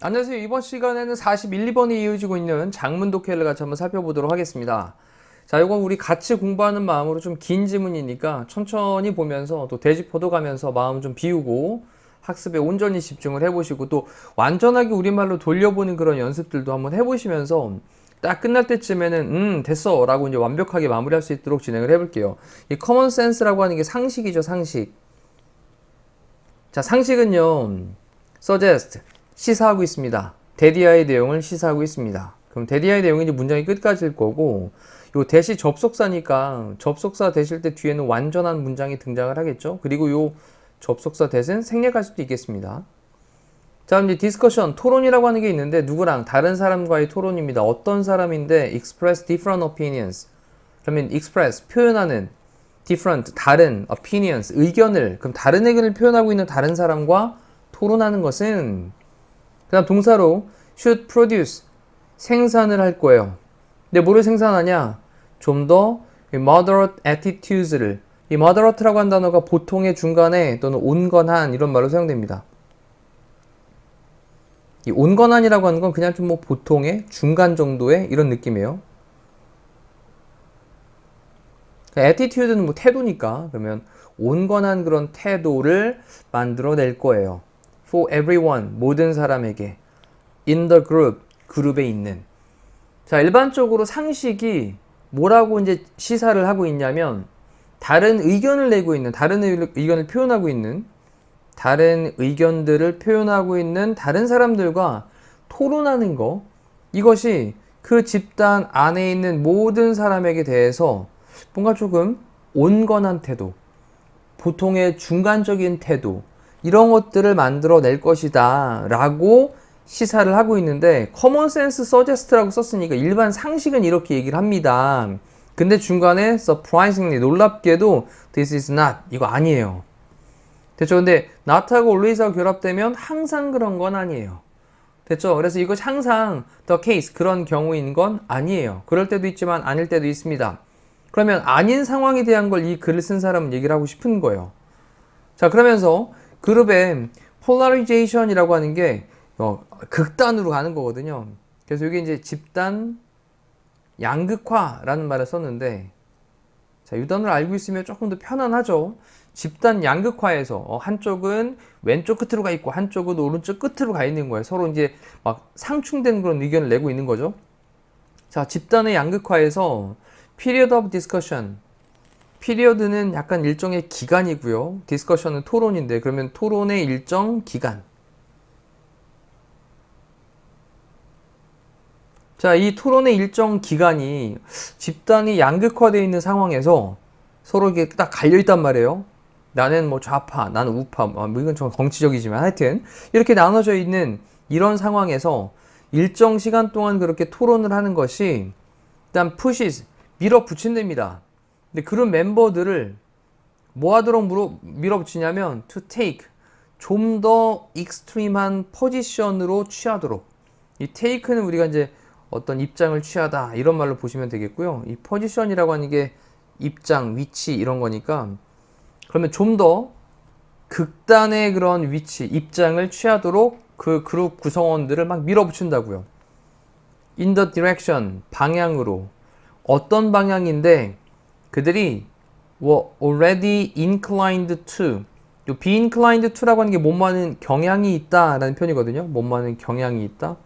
안녕하세요. 이번 시간에는 41, 2번이 이어지고 있는 장문 독해를 같이 한번 살펴보도록 하겠습니다. 자, 이건 우리 같이 공부하는 마음으로 좀 긴 지문이니까 천천히 보면서 또 대지포도 가면서 마음 좀 비우고 학습에 온전히 집중을 해보시고 또 완전하게 우리말로 돌려보는 그런 연습들도 한번 해보시면서 딱 끝날 때쯤에는 됐어 라고 이제 완벽하게 마무리할 수 있도록 진행을 해볼게요. 이 커먼 센스라고 하는 게 상식이죠, 상식. 자, 상식은요, suggest 시사하고 있습니다. 대디아의 내용을 시사하고 있습니다. 그럼 대디아의 내용이 이제 문장의 끝까지일 거고, 요 대시 접속사니까 접속사 대실 때 뒤에는 완전한 문장이 등장을 하겠죠. 그리고 요 접속사 대신 생략할 수도 있겠습니다. 자, 이제 디스커션, 토론이라고 하는 게 있는데 누구랑 다른 사람과의 토론입니다. 어떤 사람인데 express different opinions. 그러면 express 표현하는 different 다른 opinions 의견을 그럼 다른 의견을 표현하고 있는 다른 사람과 토론하는 것은 그 다음 동사로 should produce 생산을 할 거예요. 근데 뭐를 생산하냐? 좀 더 moderate attitudes를 이 moderate라고 한 단어가 보통의 중간에 또는 온건한 이런 말로 사용됩니다. 이 온건한이라고 하는 건 그냥 좀 뭐 보통의 중간 정도의 이런 느낌이에요. attitude는 뭐 태도니까 그러면 온건한 그런 태도를 만들어낼 거예요. For everyone, 모든 사람에게. In the group, 그룹에 있는. 자, 일반적으로 상식이 뭐라고 이제 시사를 하고 있냐면, 다른 의견을 내고 있는, 다른 의견을 표현하고 있는, 다른 의견들을 표현하고 있는 다른 사람들과 토론하는 거, 이것이 그 집단 안에 있는 모든 사람에게 대해서 뭔가 조금 온건한 태도, 보통의 중간적인 태도, 이런 것들을 만들어낼 것이다 라고 시사를 하고 있는데 common sense suggest라고 썼으니까 일반 상식은 이렇게 얘기를 합니다. 근데 중간에 surprisingly 놀랍게도 this is not 이거 아니에요. 됐죠? 근데 not하고 always하고 결합되면 항상 그런 건 아니에요. 됐죠? 그래서 이것이 항상 the case 그런 경우인 건 아니에요. 그럴 때도 있지만 아닐 때도 있습니다. 그러면 아닌 상황에 대한 걸 이 글을 쓴 사람은 얘기를 하고 싶은 거예요. 자, 그러면서 그룹의 polarization이라고 하는 게 극단으로 가는 거거든요. 그래서 이게 이제 집단 양극화라는 말을 썼는데, 자, 이 단어를 알고 있으면 조금 더 편안하죠. 집단 양극화에서 한쪽은 왼쪽 끝으로 가 있고 한쪽은 오른쪽 끝으로 가 있는 거예요. 서로 이제 막 상충된 그런 의견을 내고 있는 거죠. 자, 집단의 양극화에서 period of discussion. 피리어드는 약간 일정의 기간이고요. 디스커션은 토론인데 그러면 토론의 일정 기간. 자, 이 토론의 일정 기간이 집단이 양극화되어 있는 상황에서 서로 이게 딱 갈려 있단 말이에요. 나는 뭐 좌파, 나는 우파, 뭐 이건 좀 정치적이지만 하여튼 이렇게 나눠져 있는 이런 상황에서 일정 시간 동안 그렇게 토론을 하는 것이 일단 pushes 밀어붙인답니다. 근데 그런 멤버들을 뭐 하도록 밀어붙이냐면 to take 좀 더 익스트림한 포지션으로 취하도록. 이 take는 우리가 이제 어떤 입장을 취하다 이런 말로 보시면 되겠고요. 이 포지션이라고 하는 게 입장, 위치 이런 거니까 그러면 좀 더 극단의 그런 위치, 입장을 취하도록 그 그룹 구성원들을 막 밀어붙인다고요. in the direction 방향으로 어떤 방향인데 그들이 were already inclined to 요 be inclined to라고 하는 게 뭐뭐하는 경향이 있다 라는 표현이거든요. 뭐뭐하는 경향이 있다.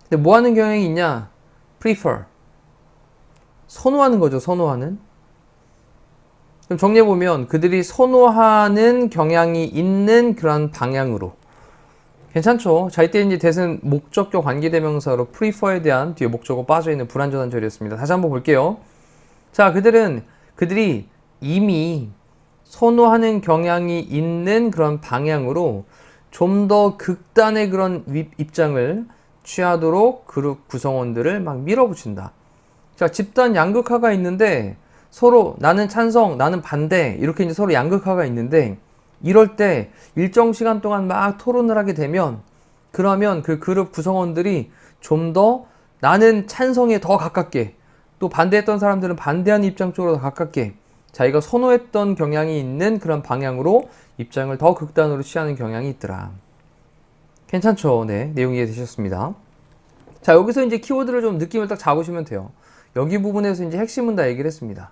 근데 뭐하는 경향이 있냐? prefer 선호하는 거죠. 선호하는. 그럼 정리해보면 그들이 선호하는 경향이 있는 그런 방향으로. 괜찮죠? 자, 이때 이제 대신 목적격 관계대명사로 prefer에 대한 뒤에 목적어 빠져있는 불완전한 절이었습니다. 다시 한번 볼게요. 자, 그들이 이미 선호하는 경향이 있는 그런 방향으로 좀 더 극단의 그런 입장을 취하도록 그룹 구성원들을 막 밀어붙인다. 자, 집단 양극화가 있는데 서로 나는 찬성, 나는 반대 이렇게 이제 서로 양극화가 있는데 이럴 때 일정 시간 동안 막 토론을 하게 되면 그러면 그 그룹 구성원들이 좀 더 나는 찬성에 더 가깝게 또 반대했던 사람들은 반대하는 입장 쪽으로 더 가깝게 자기가 선호했던 경향이 있는 그런 방향으로 입장을 더 극단으로 취하는 경향이 있더라. 괜찮죠? 네, 내용이 이해되셨습니다. 자, 여기서 이제 키워드를 좀 느낌을 딱 잡으시면 돼요. 여기 부분에서 이제 핵심은 다 얘기를 했습니다.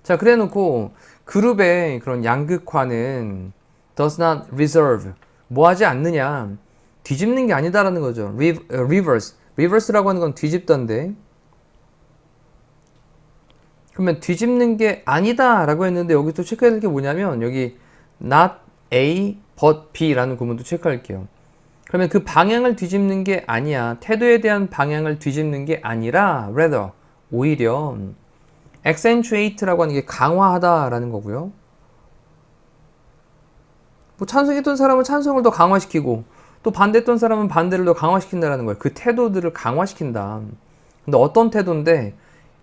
자, 그래 놓고 그룹의 그런 양극화는 does not reserve 뭐 하지 않느냐, 뒤집는 게 아니다라는 거죠. reverse라고 하는 건 뒤집던데, 그러면 뒤집는 게 아니다 라고 했는데 여기 또 체크해야 될 게 뭐냐면 여기 not A but B라는 구문도 체크할게요. 그러면 그 방향을 뒤집는 게 아니야, 태도에 대한 방향을 뒤집는 게 아니라 rather 오히려 accentuate라고 하는 게 강화하다 라는 거고요. 뭐 찬성했던 사람은 찬성을 더 강화시키고 또 반대했던 사람은 반대를 더 강화시킨다라는 거예요. 그 태도들을 강화시킨다. 근데 어떤 태도인데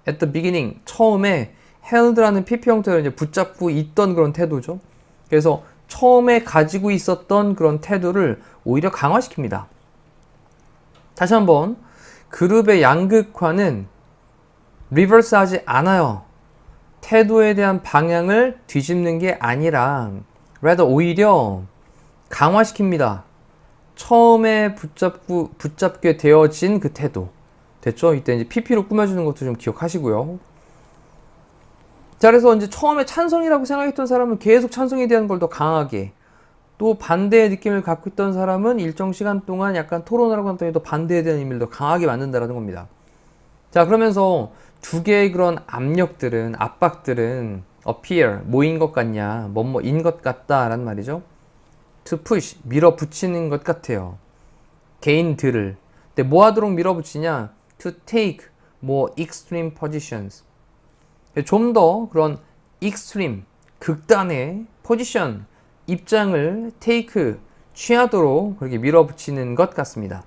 at the beginning 처음에 held라는 PP 형태로 이제 붙잡고 있던 그런 태도죠. 그래서 처음에 가지고 있었던 그런 태도를 오히려 강화시킵니다. 다시 한번 그룹의 양극화는 리버스 하지 않아요. 태도에 대한 방향을 뒤집는 게 아니라 rather 오히려 강화시킵니다. 처음에 붙잡게 되어진 그 태도. 됐죠? 이때 이제 PP로 꾸며주는 것도 좀 기억하시고요. 자, 그래서 이제 처음에 찬성이라고 생각했던 사람은 계속 찬성에 대한 걸 더 강하게, 또 반대의 느낌을 갖고 있던 사람은 일정 시간 동안 약간 토론을 하고 났더니 또 반대에 대한 의미를 더 강하게 만든다라는 겁니다. 자, 그러면서 두 개의 그런 압박들은 appear, 뭐인 것 같냐, 뭐뭐인 것 같다라는 말이죠. to push, 밀어붙이는 것 같아요. 개인들을. 근데 뭐 하도록 밀어붙이냐? to take more extreme positions. 좀 더 그런 extreme, 극단의 position, 입장을 take, 취하도록 그렇게 밀어붙이는 것 같습니다.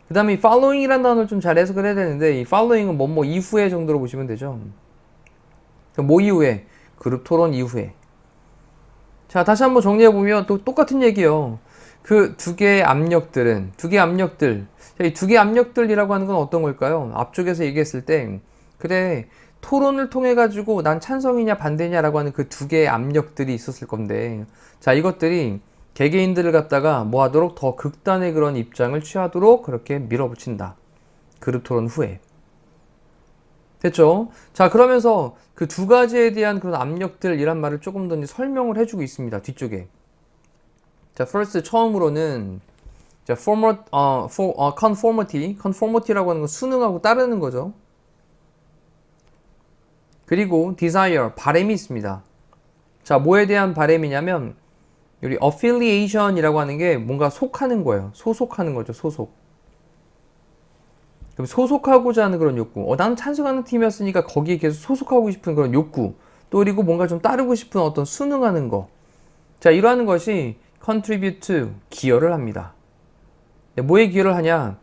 그 다음에 이 following이라는 단어를 좀 잘 해석을 해야 되는데, 이 following은 뭐뭐 이후에 정도로 보시면 되죠. 뭐 이후에? 그룹 토론 이후에. 자, 다시 한번 정리해보면 또 똑같은 얘기예요. 그 두 개의 압력들. 이 두 개의 압력들이라고 하는 건 어떤 걸까요? 앞쪽에서 얘기했을 때, 그래, 토론을 통해 가지고 난 찬성이냐 반대냐라고 하는 그 두 개의 압력들이 있었을 건데, 자, 이것들이 개개인들을 갖다가 뭐 하도록 더 극단의 그런 입장을 취하도록 그렇게 밀어붙인다. 그룹 토론 후에. 됐죠? 자, 그러면서 그 두 가지에 대한 그런 압력들이란 말을 조금 더 설명을 해주고 있습니다. 뒤쪽에. 자, first 처음으로는 자, conformity라고 하는 건 순응하고 따르는 거죠. 그리고 desire, 바람이 있습니다. 자, 뭐에 대한 바람이냐면 여기 affiliation이라고 하는 게 뭔가 속하는 거예요. 소속하는 거죠. 소속. 그럼 소속하고자 하는 그런 욕구. 나는 찬성하는 팀이었으니까 거기에 계속 소속하고 싶은 그런 욕구. 또 그리고 뭔가 좀 따르고 싶은 어떤 순응하는 거. 자, 이러한 것이 contribute to, 기여를 합니다. 뭐에 기여를 하냐?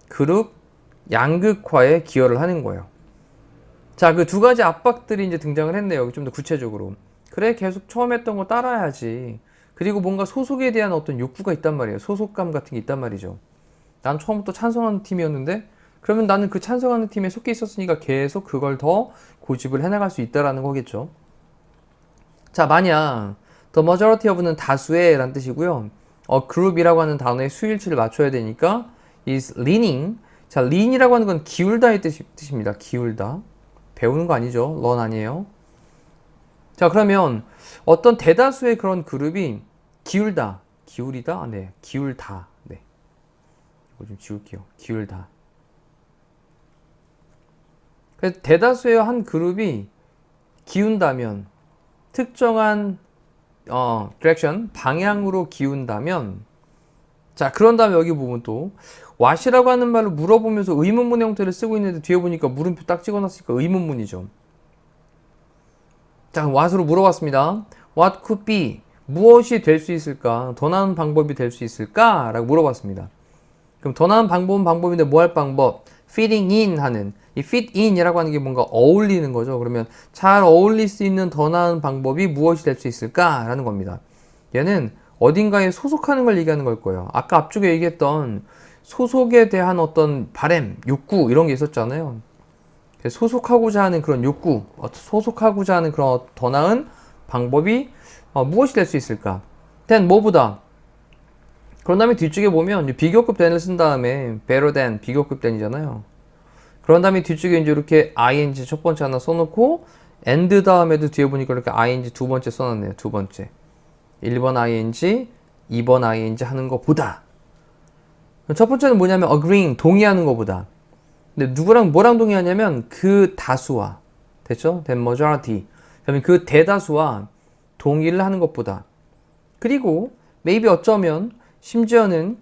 그룹 양극화에 기여를 하는 거예요. 자, 그 두 가지 압박들이 이제 등장을 했네요. 좀 더 구체적으로. 그래, 계속 처음 했던 거 따라야지. 그리고 뭔가 소속에 대한 어떤 욕구가 있단 말이에요. 소속감 같은 게 있단 말이죠. 난 처음부터 찬성하는 팀이었는데, 그러면 나는 그 찬성하는 팀에 속해 있었으니까 계속 그걸 더 고집을 해나갈 수 있다라는 거겠죠. 자, 만약 the majority of는 다수의 라는 뜻이고요. group이라고 하는 단어의 수일치를 맞춰야 되니까 is leaning. 자, lean이라고 하는 건 기울다의 뜻입니다. 기울다. 배우는 거 아니죠. learn 아니에요. 자, 그러면 어떤 대다수의 그런 그룹이 기울다. 기울이다? 네. 기울다. 네. 이거 좀 지울게요. 기울다. 그래서 대다수의 한 그룹이 기운다면, 특정한 디렉션, 방향으로 기운다면, 자, 그런 다음에 여기 보면 또 what이라고 하는 말로 물어보면서 의문문 형태를 쓰고 있는데 뒤에 보니까 물음표 딱 찍어놨으니까 의문문이죠. 자, what으로 물어봤습니다. What could be? 무엇이 될 수 있을까? 더 나은 방법이 될 수 있을까? 라고 물어봤습니다. 그럼 더 나은 방법은 방법인데 뭐 할 방법? fitting in 하는, 이 fit in이라고 하는 게 뭔가 어울리는 거죠. 그러면 잘 어울릴 수 있는 더 나은 방법이 무엇이 될 수 있을까? 라는 겁니다. 얘는 어딘가에 소속하는 걸 얘기하는 걸 거예요. 아까 앞쪽에 얘기했던 소속에 대한 어떤 바램, 욕구 이런 게 있었잖아요. 소속하고자 하는 그런 욕구, 소속하고자 하는 그런 더 나은 방법이 무엇이 될 수 있을까? then 뭐보다. 그런 다음에 뒤쪽에 보면 비교급 then을 쓴 다음에 better than 비교급 then이잖아요. 그런 다음에 뒤쪽에 이제 이렇게 ing 첫 번째 하나 써놓고 and 다음에도 뒤에 보니까 이렇게 ing 두 번째 써놨네요. 두 번째. 1번 ing, 2번 ing 하는 것보다. 첫 번째는 뭐냐면 agreeing, 동의하는 것보다. 근데 누구랑 뭐랑 동의하냐면 그 다수와, 됐죠? then majority. 그러면 그 대다수와 동의를 하는 것보다. 그리고 maybe 어쩌면 심지어는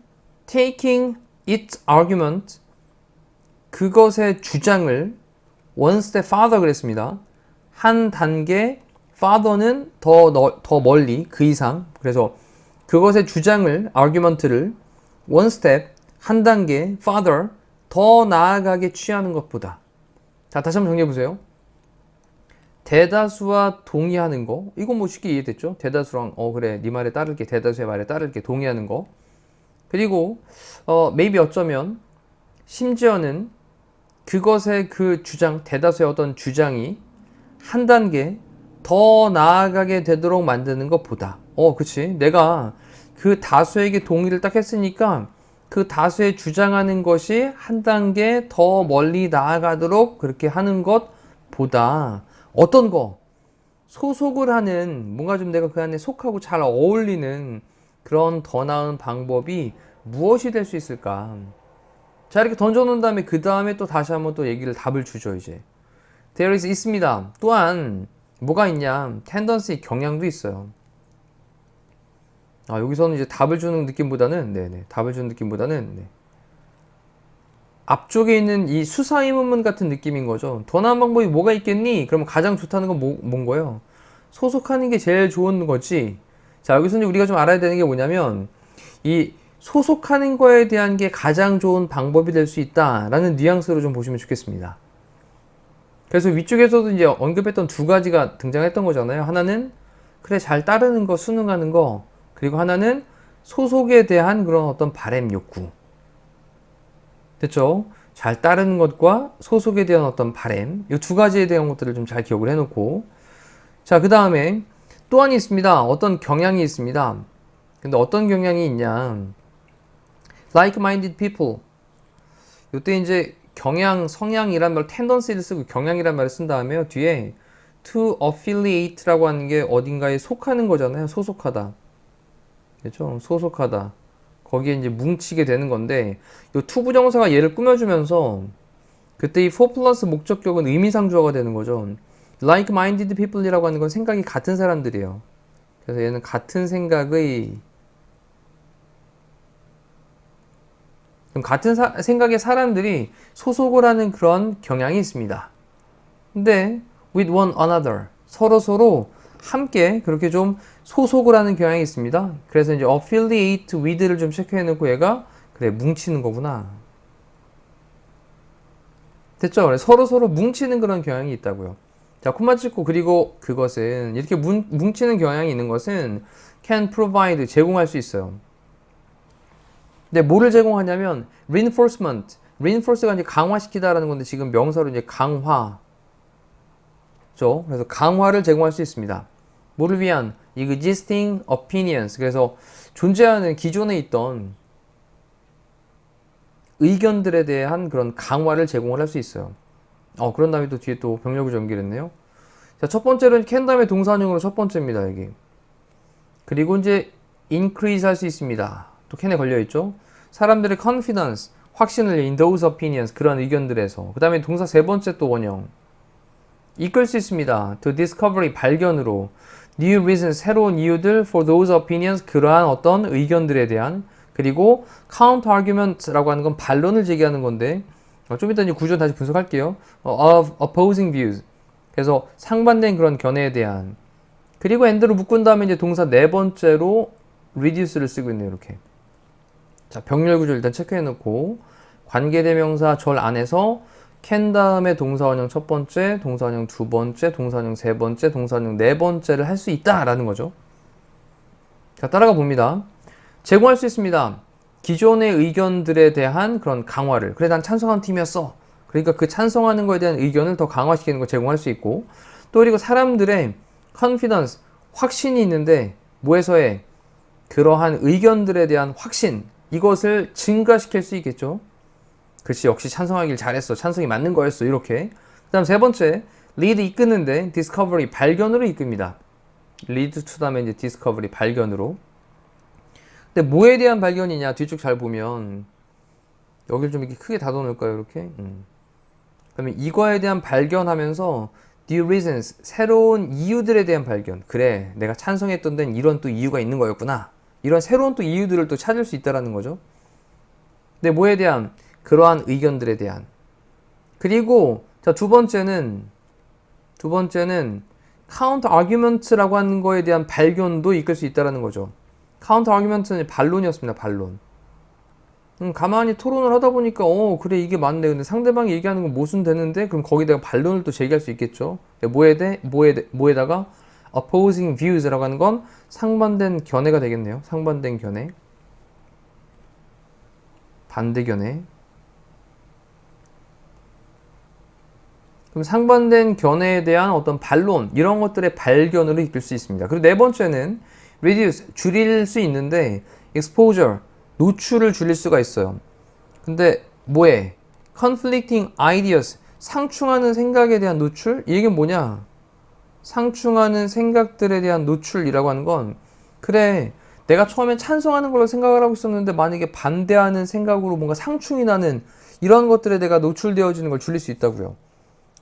taking its argument, 그것의 주장을 one step farther 그랬습니다. 한 단계 farther는 더 멀리, 그 이상. 그래서 그것의 주장을, argument를 one step, 한 단계 farther, 더 나아가게 취하는 것보다. 자, 다시 한번 정리해보세요. 대다수와 동의하는 거, 이건 뭐 쉽게 이해됐죠? 대다수랑 그래 네 말에 따를게, 대다수의 말에 따를게, 동의하는 거. 그리고 maybe 어쩌면 심지어는 그것의 그 주장, 대다수의 어떤 주장이 한 단계 더 나아가게 되도록 만드는 것보다. 그치, 내가 그 다수에게 동의를 딱 했으니까 그 다수의 주장하는 것이 한 단계 더 멀리 나아가도록 그렇게 하는 것보다 어떤 거? 소속을 하는, 뭔가 좀 내가 그 안에 속하고 잘 어울리는 그런 더 나은 방법이 무엇이 될 수 있을까? 자, 이렇게 던져놓은 다음에 그 다음에 또 다시 한번 또 얘기를 답을 주죠, 이제. There is 있습니다. 또한 뭐가 있냐? tendency, 경향도 있어요. 여기서는 이제 답을 주는 느낌보다는, 답을 주는 느낌보다는, 앞쪽에 있는 이 수사의문문 같은 느낌인 거죠. 더 나은 방법이 뭐가 있겠니? 그러면 가장 좋다는 건 뭔 거예요? 소속하는 게 제일 좋은 거지. 자, 여기서 이제 우리가 좀 알아야 되는 게 뭐냐면, 이 소속하는 거에 대한 게 가장 좋은 방법이 될 수 있다라는 뉘앙스로 좀 보시면 좋겠습니다. 그래서 위쪽에서도 이제 언급했던 두 가지가 등장했던 거잖아요. 하나는, 그래, 잘 따르는 거, 순응하는 거. 그리고 하나는 소속에 대한 그런 어떤 바램 욕구. 됐죠? 잘 따르는 것과 소속에 대한 어떤 바램. 이 두 가지에 대한 것들을 좀 잘 기억을 해놓고. 자, 그 다음에 또한 있습니다. 어떤 경향이 있습니다. 근데 어떤 경향이 있냐. like-minded people. 이때 이제 경향, 성향이란 말, tendency를 쓰고 경향이란 말을 쓴 다음에요. 뒤에 to affiliate라고 하는 게 어딘가에 속하는 거잖아요. 소속하다. 그렇죠? 소속하다. 거기에 이제 뭉치게 되는 건데, 이 to 부정사가 얘를 꾸며주면서 그때 이 for 플러스 목적격은 의미상주어가 되는 거죠. like-minded people이라고 하는 건 생각이 같은 사람들이에요. 그래서 얘는 같은 생각의, 그럼 같은 생각의 사람들이 소속을 하는 그런 경향이 있습니다. 근데 with one another, 서로 함께 그렇게 좀 소속을 하는 경향이 있습니다. 그래서 이제 affiliate with를 좀 체크해놓고 얘가 그래 뭉치는 거구나. 됐죠? 서로 뭉치는 그런 경향이 있다고요. 자, 콤마 찍고, 그리고 그것은 이렇게 뭉치는 경향이 있는 것은 can provide, 제공할 수 있어요. 근데 뭐를 제공하냐면 reinforcement, reinforce가 이제 강화시키다라는 건데 지금 명사로 이제 강화, 그렇죠? 그래서 강화를 제공할 수 있습니다. 뭐를 위한? existing opinions, 그래서 존재하는 기존에 있던 의견들에 대한 그런 강화를 제공을 할 수 있어요. 그런 다음에 또 뒤에 또 병력을 연결했네요. 자, 첫 번째는 can 다음에 동사형으로 첫 번째입니다, 여기. 그리고 이제 increase 할 수 있습니다. 또 can에 걸려있죠. 사람들의 confidence, 확신을 in those opinions, 그런 의견들에서. 그 다음에 동사 세 번째 또 원형. 이끌 수 있습니다. to discovery, 발견으로. new reasons, 새로운 이유들 for those opinions, 그러한 어떤 의견들에 대한. 그리고 counter argument라고 하는 건 반론을 제기하는 건데, 좀 이따 이제 구조 다시 분석할게요. of opposing views. 그래서 상반된 그런 견해에 대한. 그리고 and를 묶은 다음에 이제 동사 네 번째로 reduce를 쓰고 있네요, 이렇게. 자, 병렬 구조 일단 체크해 놓고, 관계대명사 절 안에서 can 다음에 동사원형 첫 번째, 동사원형 두 번째, 동사원형 세 번째, 동사원형 네 번째를 할 수 있다라는 거죠. 자, 따라가 봅니다. 제공할 수 있습니다. 기존의 의견들에 대한 그런 강화를. 그래, 난 찬성한 팀이었어. 그러니까 그 찬성하는 거에 대한 의견을 더 강화시키는 걸 제공할 수 있고, 또 그리고 사람들의 confidence, 확신이 있는데 뭐에서의 그러한 의견들에 대한 확신, 이것을 증가시킬 수 있겠죠. 그렇지, 역시 찬성하길 잘했어, 찬성이 맞는 거였어, 이렇게. 그 다음 세 번째, lead 이끄는데 discovery, 발견으로 이끕니다. lead to 다음에 이제 discovery, 발견으로. 근데 뭐에 대한 발견이냐, 뒤쪽 잘 보면 여기를 좀 이렇게 크게 닫아 놓을까요, 이렇게. 그러면 이거에 대한 발견하면서 new reasons, 새로운 이유들에 대한 발견. 그래, 내가 찬성했던 데는 이런 또 이유가 있는 거였구나, 이런 새로운 또 이유들을 또 찾을 수 있다라는 거죠. 근데 뭐에 대한, 그러한 의견들에 대한. 그리고 자, 두 번째는 counter argument라고 하는 거에 대한 발견도 이끌 수 있다라는 거죠. counter argument는 반론이었습니다. 반론. 가만히 토론을 하다 보니까 그래, 이게 맞네. 근데 상대방이 얘기하는 건 모순되는데, 그럼 거기다가 반론을 또 제기할 수 있겠죠. 뭐에다가 opposing views라고 하는 건 상반된 견해가 되겠네요. 상반된 견해, 반대 견해. 그럼 상반된 견해에 대한 어떤 반론, 이런 것들의 발견으로 이끌 수 있습니다. 그리고 네 번째는 reduce, 줄일 수 있는데 exposure, 노출을 줄일 수가 있어요. 근데 뭐에? conflicting ideas, 상충하는 생각에 대한 노출? 이게 뭐냐? 상충하는 생각들에 대한 노출이라고 하는 건, 그래, 내가 처음엔 찬성하는 걸로 생각을 하고 있었는데 만약에 반대하는 생각으로 뭔가 상충이 나는 이런 것들에 내가 노출되어지는 걸 줄일 수 있다고요.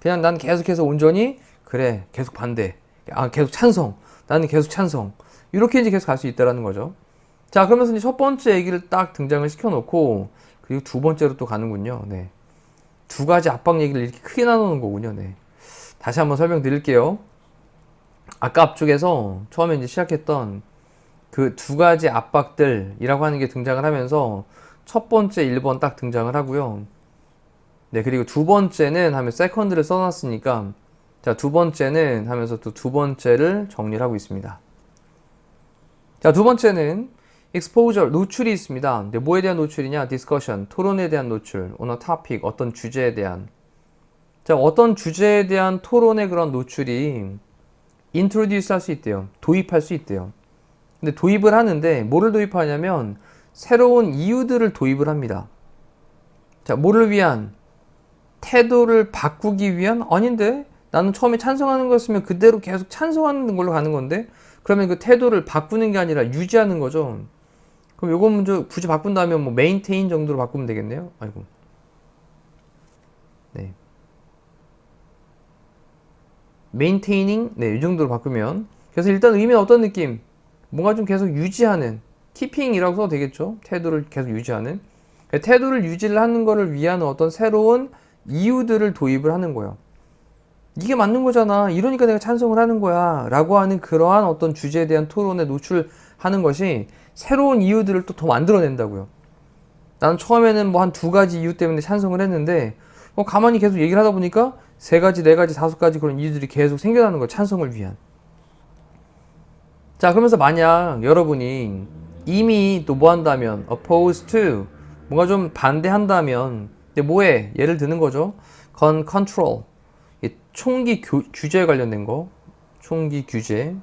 그냥 난 계속해서 온전히 그래, 계속 반대, 계속 찬성, 나는 계속 찬성, 이렇게 이제 계속 갈 수 있다라는 거죠. 자, 그러면서 이제 첫 번째 얘기를 딱 등장을 시켜놓고, 그리고 두 번째로 또 가는군요. 네, 두 가지 압박 얘기를 이렇게 크게 나누는 거군요. 네, 다시 한번 설명드릴게요. 아까 앞쪽에서 처음에 이제 시작했던 그 두 가지 압박들이라고 하는 게 등장을 하면서 첫 번째 1번 딱 등장을 하고요. 네, 그리고 두 번째는 하면 세컨드를 써놨으니까, 자, 두 번째는 하면서 또 두 번째를 정리를 하고 있습니다. 자, 두 번째는 exposure, 노출이 있습니다. 근데 뭐에 대한 노출이냐? discussion, 토론에 대한 노출, on a topic, 어떤 주제에 대한. 자, 어떤 주제에 대한 토론의 그런 노출이 introduce 할 수 있대요. 도입할 수 있대요. 근데 도입을 하는데 뭐를 도입하냐면 새로운 이유들을 도입을 합니다. 자, 뭐를 위한? 태도를 바꾸기 위한? 아닌데? 나는 처음에 찬성하는 거였으면 그대로 계속 찬성하는 걸로 가는 건데? 그러면 그 태도를 바꾸는 게 아니라 유지하는 거죠. 그럼 요거 먼저 굳이 바꾼다면 뭐 maintain 정도로 바꾸면 되겠네요. 아이고. 네. maintaining, 네, 이 정도로 바꾸면. 그래서 일단 의미는 어떤 느낌? 뭔가 좀 계속 유지하는, keeping이라고 써도 되겠죠. 태도를 계속 유지하는. 태도를 유지를 하는 거를 위한 어떤 새로운 이유들을 도입을 하는 거예요. 이게 맞는 거잖아, 이러니까 내가 찬성을 하는 거야 라고 하는 그러한 어떤 주제에 대한 토론에 노출하는 것이 새로운 이유들을 또 더 만들어낸다고요. 나는 처음에는 뭐 한 두 가지 이유 때문에 찬성을 했는데 가만히 계속 얘기를 하다 보니까 세 가지, 네 가지, 다섯 가지 그런 이유들이 계속 생겨나는 거예요. 찬성을 위한. 자, 그러면서 만약 여러분이 이미 또 뭐 한다면 oppose to, 뭔가 좀 반대한다면, 근데 뭐에? 예를 드는 거죠. gun control, 총기 규제에 관련된 거. 총기 규제.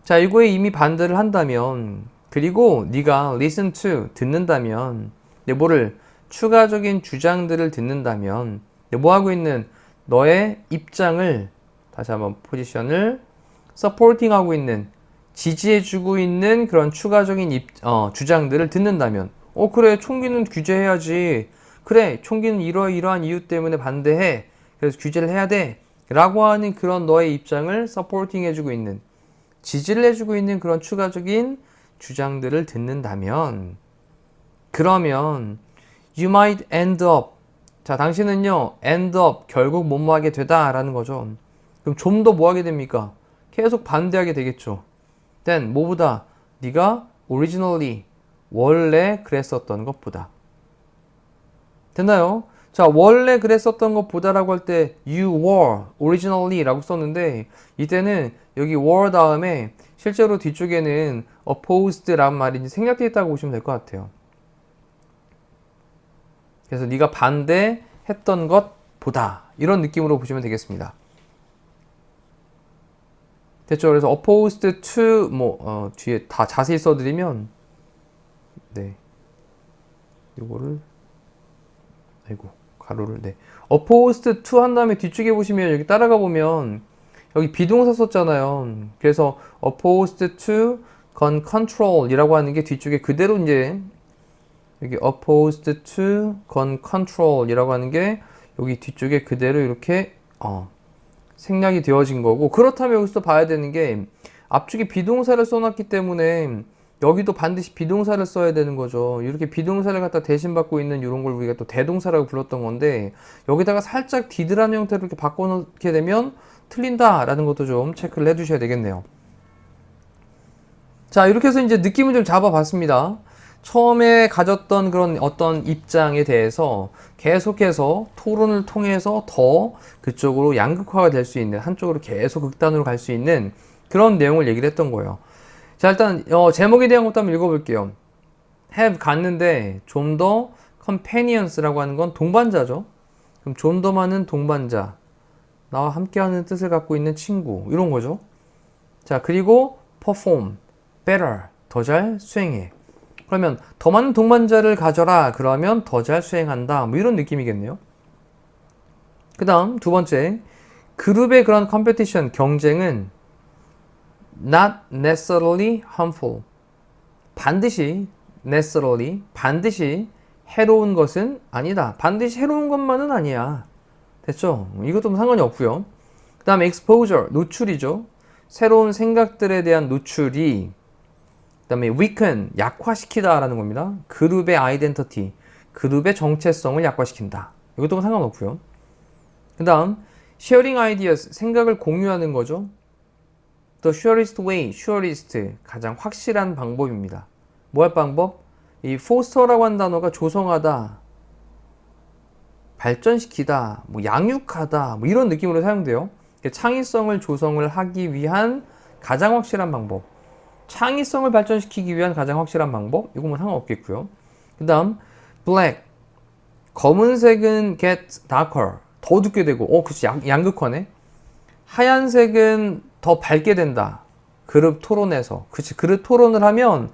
자, 이거에 이미 반대를 한다면, 그리고 네가 listen to, 듣는다면, 뭐를? 추가적인 주장들을 듣는다면, 뭐 하고 있는? 너의 입장을, 다시 한번 포지션을 supporting 하고 있는, 지지해주고 있는 그런 추가적인 주장들을 듣는다면, 그래, 총기는 규제해야지. 그래, 총기는 이러이러한 이유 때문에 반대해. 그래서 규제를 해야 돼. 라고 하는 그런 너의 입장을 supporting 해주고 있는, 지지를 해주고 있는 그런 추가적인 주장들을 듣는다면, 그러면 you might end up, 자, 당신은요 end up, 결국 뭐하게 되다 라는 거죠. 그럼 좀 더 뭐하게 됩니까? 계속 반대하게 되겠죠. then 뭐보다? 네가 originally, 원래 그랬었던 것보다. 됐나요? 자, 원래 그랬었던 것보다 라고 할 때 you were originally 라고 썼는데, 이때는 여기 were 다음에 실제로 뒤쪽에는 opposed 라는 말이 생략되어 있다고 보시면 될 것 같아요. 그래서 네가 반대했던 것보다 이런 느낌으로 보시면 되겠습니다. 됐죠? 그래서 opposed to 뒤에 다 자세히 써드리면 네 요거를 가로를 opposed to 한 다음에 뒤쪽에 보시면 여기 따라가 보면 여기 비동사 썼잖아요. 그래서 opposed to gun control 이라고 하는 게 뒤쪽에 그대로 이제 여기 opposed to gun control 이라고 하는 게 여기 뒤쪽에 그대로 이렇게 생략이 되어진 거고, 그렇다면 여기서 봐야 되는 게 앞쪽에 비동사를 써놨기 때문에 여기도 반드시 비동사를 써야 되는 거죠. 이렇게 비동사를 갖다 대신 받고 있는 이런 걸 우리가 또 대동사라고 불렀던 건데, 여기다가 살짝 디드라는 형태로 이렇게 바꿔놓게 되면 틀린다라는 것도 좀 체크를 해두셔야 되겠네요. 자, 이렇게 해서 이제 느낌을 좀 잡아봤습니다. 처음에 가졌던 그런 어떤 입장에 대해서 계속해서 토론을 통해서 더 그쪽으로 양극화가 될 수 있는, 한쪽으로 계속 극단으로 갈 수 있는 그런 내용을 얘기를 했던 거예요. 자, 일단 제목에 대한 것도 한번 읽어볼게요. have 갔는데 좀 더 companions라고 하는 건 동반자죠. 그럼 좀 더 많은 동반자, 나와 함께하는 뜻을 갖고 있는 친구, 이런 거죠. 자, 그리고 perform, better, 더 잘 수행해. 그러면 더 많은 동반자를 가져라, 그러면 더 잘 수행한다, 뭐 이런 느낌이겠네요. 그 다음 두 번째, 그룹의 그런 컴페티션, 경쟁은 not necessarily harmful, 반드시 necessarily, 반드시 해로운 것은 아니다. 반드시 해로운 것만은 아니야. 됐죠? 이것도 상관이 없고요. 그 다음에 exposure, 노출이죠. 새로운 생각들에 대한 노출이, 그 다음에 weaken, 약화시키다 라는 겁니다. 그룹의 identity, 그룹의 정체성을 약화시킨다. 이것도 상관없고요. 그 다음 sharing ideas, 생각을 공유하는 거죠. The surest way, surest, 가장 확실한 방법입니다. 뭐 할 방법? 이 foster라고 한 단어가 조성하다, 발전시키다, 뭐 양육하다, 뭐 이런 느낌으로 사용돼요. 창의성을 조성을 하기 위한 가장 확실한 방법, 창의성을 발전시키기 위한 가장 확실한 방법, 이거 뭐 상관없겠고요. 그 다음 black, 검은색은 get darker, 더 어둡게 되고, 그치, 양극화네. 하얀색은 더 밝게 된다, 그룹 토론에서. 그치, 그룹 토론을 하면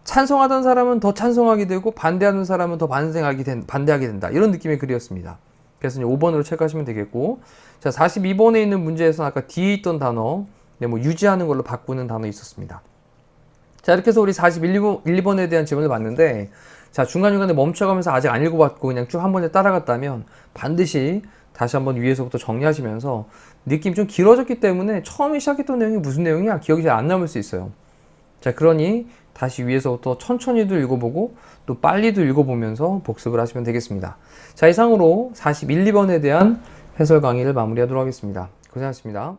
찬성하던 사람은 더 찬성하게 되고 반대하는 사람은 더 반대하게 된다, 이런 느낌의 글이었습니다. 그래서 5번으로 체크하시면 되겠고, 자, 42번에 있는 문제에서 아까 뒤에 있던 단어, 뭐 유지하는 걸로 바꾸는 단어 있었습니다. 자, 이렇게 해서 우리 41, 2번에 대한 질문을 봤는데, 자, 중간중간에 멈춰가면서 아직 안 읽어봤고 그냥 쭉 한 번에 따라갔다면 반드시 다시 한번 위에서부터 정리하시면서, 느낌이 좀 길어졌기 때문에 처음에 시작했던 내용이 무슨 내용이야 기억이 잘 안 남을 수 있어요. 자, 그러니 다시 위에서부터 천천히도 읽어보고 또 빨리도 읽어보면서 복습을 하시면 되겠습니다. 자, 이상으로 41, 2번에 대한 해설 강의를 마무리하도록 하겠습니다. 고생하셨습니다.